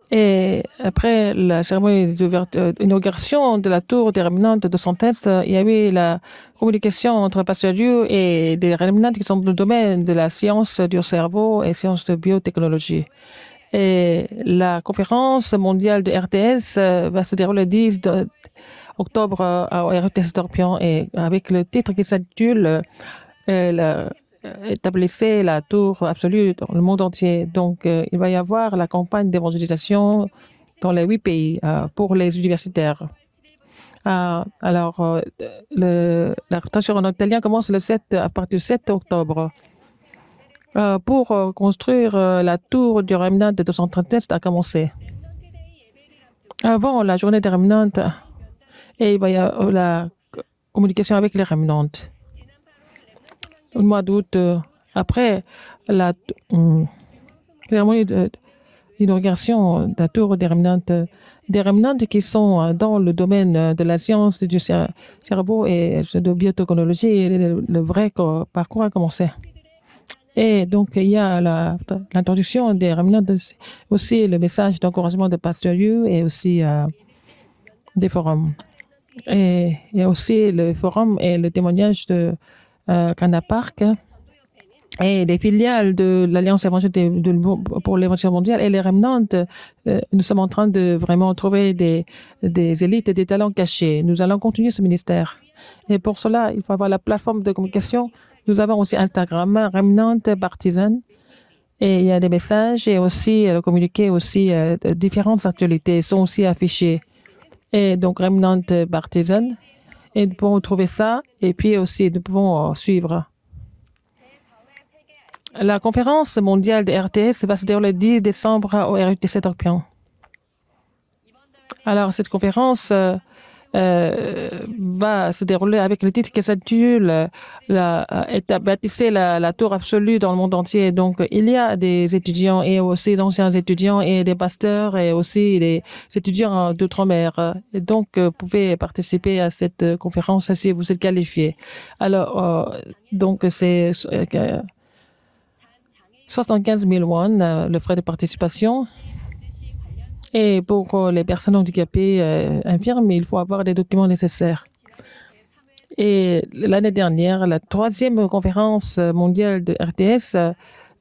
Et après la cérémonie d'inauguration de la tour des remnants de Santes, il y avait la communication entre Pasteur Liu et des remnants qui sont dans le domaine de la science du cerveau et sciences de biotechnologie. Et la conférence mondiale de RTS va se dérouler le 10 octobre au RTS Dorpion et avec le titre qui s'intitule établissez la tour absolue dans le monde entier. Donc, il va y avoir la campagne d'évangélisation dans les 8 pays pour les universitaires. Alors, la rotation en italien commence à partir du 7 octobre. Pour construire la tour du remnant de 237 a commencé. Avant la journée des remnants, et il va y avoir la communication avec les remnants. Au mois d'août, après la cérémonie d'inauguration de la tour des remnants qui sont dans le domaine de la science du cerveau et de biotechnologie, le vrai parcours a commencé. Et donc, il y a l'introduction des remnants, aussi le message d'encouragement de Pasteur Liu et aussi des forums. Et il y a aussi le forum et le témoignage de Kana Park et les filiales de l'Alliance évangélique pour l'évangile mondial et les remnants. Nous sommes en train de vraiment trouver des élites et des talents cachés. Nous allons continuer ce ministère. Et pour cela, il faut avoir la plateforme de communication. Nous avons aussi Instagram, Remnant Partisan. Et il y a des messages et aussi communiquer aussi différentes actualités sont aussi affichées. Et donc Remnant Partisan. Et nous pouvons trouver ça. Et puis aussi, nous pouvons suivre. La conférence mondiale de RTS va se dérouler le 10 décembre au RUTC Dorpion. Alors, cette conférence va se dérouler avec le titre qui s'intitule bâtissez la tour absolue dans le monde entier. Donc, il y a des étudiants et aussi d'anciens étudiants et des pasteurs et aussi des étudiants d'outre-mer. Et donc, vous pouvez participer à cette conférence si vous êtes qualifié. Alors, donc, c'est 75 000 won, le frais de participation. Et pour les personnes handicapées infirmes, il faut avoir les documents nécessaires. Et l'année dernière, la 3e conférence mondiale de RTS,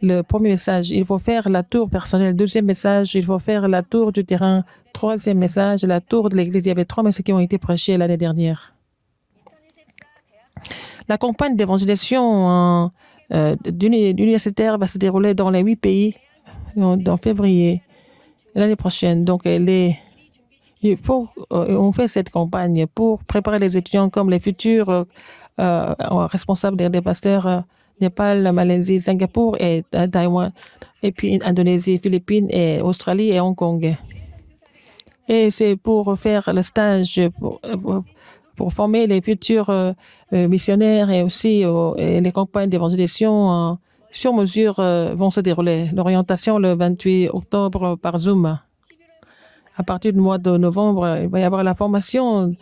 le premier message, il faut faire la tour personnelle. 2e message, il faut faire la tour du terrain. 3e message, la tour de l'église. Il y avait 3 messages qui ont été prêchés l'année dernière. La campagne d'évangélisation universitaire va se dérouler dans les 8 pays en février l'année prochaine. Donc, on fait cette campagne pour préparer les étudiants comme les futurs responsables des pasteurs Népal, Malaisie, Singapour et Taïwan, et puis Indonésie, Philippines, et Australie et Hong Kong. Et c'est pour faire le stage, pour former les futurs missionnaires et aussi les campagnes d'évangélisation sur mesure vont se dérouler. L'orientation le 28 octobre par Zoom. À partir du mois de novembre, il va y avoir la formation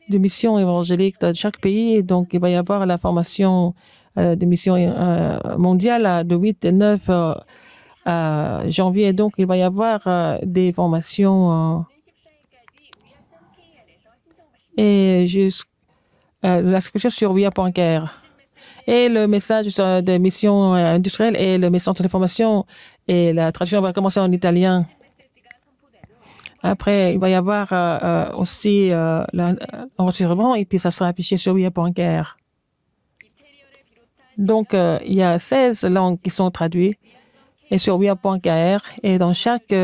de missions évangéliques de chaque pays. Donc, il va y avoir la formation de missions mondiales de 8 et 9 janvier. Donc, il va y avoir des formations et l'inscription sur via.care. Et le message de mission industrielle et le message de formation et la traduction va commencer en italien. Après, il va y avoir aussi l'enregistrement et puis ça sera affiché sur via.care. Donc, il y a 16 langues qui sont traduites et sur via.care et dans chaque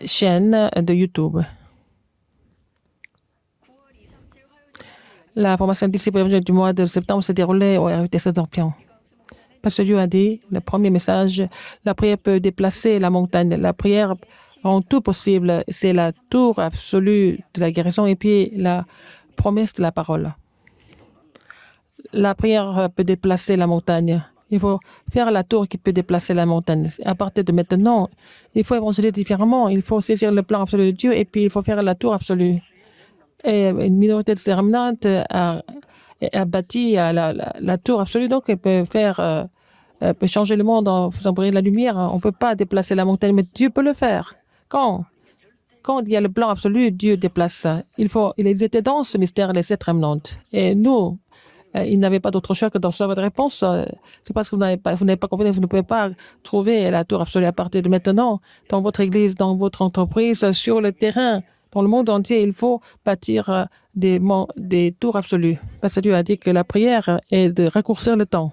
chaîne de YouTube. La formation disciple du mois de septembre s'est déroulée au RUTC Dorpion. Pasteur Liu a dit, le premier message, la prière peut déplacer la montagne. La prière rend tout possible. C'est la tour absolue de la guérison et puis la promesse de la parole. La prière peut déplacer la montagne. Il faut faire la tour qui peut déplacer la montagne. À partir de maintenant, il faut évangéliser différemment. Il faut saisir le plan absolu de Dieu et puis il faut faire la tour absolue. Et une minorité de ces remnants a bâti la tour absolue, donc elle peut faire peut changer le monde en faisant briller la lumière. On ne peut pas déplacer la montagne, mais Dieu peut le faire. Quand il y a le plan absolu, Dieu déplace ça. Ils étaient dans ce mystère, les sept remnants. Et nous, ils n'avaient pas d'autre choix que dans votre réponse. C'est parce que vous n'avez pas compris, vous ne pouvez pas trouver la tour absolue à partir de maintenant, dans votre église, dans votre entreprise, sur le terrain, dans le monde entier. Il faut bâtir des tours absolues. Parce que Dieu a dit que la prière est de raccourcir le temps.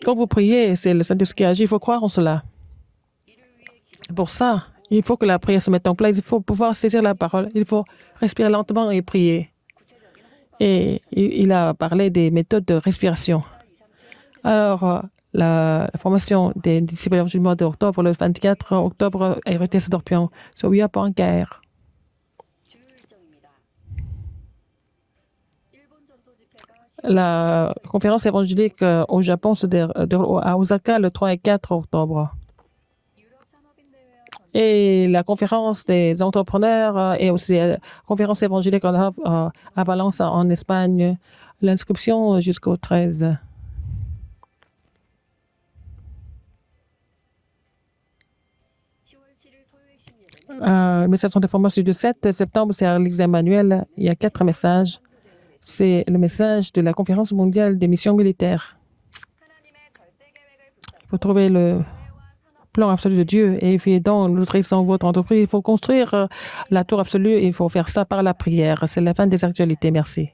Quand vous priez, c'est le Saint-Esprit qui agit. Il faut croire en cela. Pour ça, il faut que la prière se mette en place. Il faut pouvoir saisir la parole. Il faut respirer lentement et prier. Et il a parlé des méthodes de respiration. Alors, la formation des disciples du mois d'octobre, le 24 octobre, à RTS Dorpion, sur Wia.kr. La conférence évangélique au Japon se déroule à Osaka le 3 et 4 octobre. Et la conférence des entrepreneurs et aussi la conférence évangélique en Europe, à Valence en Espagne, l'inscription jusqu'au 13. Le message de formation du 7 septembre, c'est à l'examen annuel. Il y a 4 messages. C'est le message de la conférence mondiale des missions militaires. Il faut trouver le plan absolu de Dieu et dans l'autorisation de votre entreprise, il faut construire la tour absolue et il faut faire ça par la prière. C'est la fin des actualités. Merci.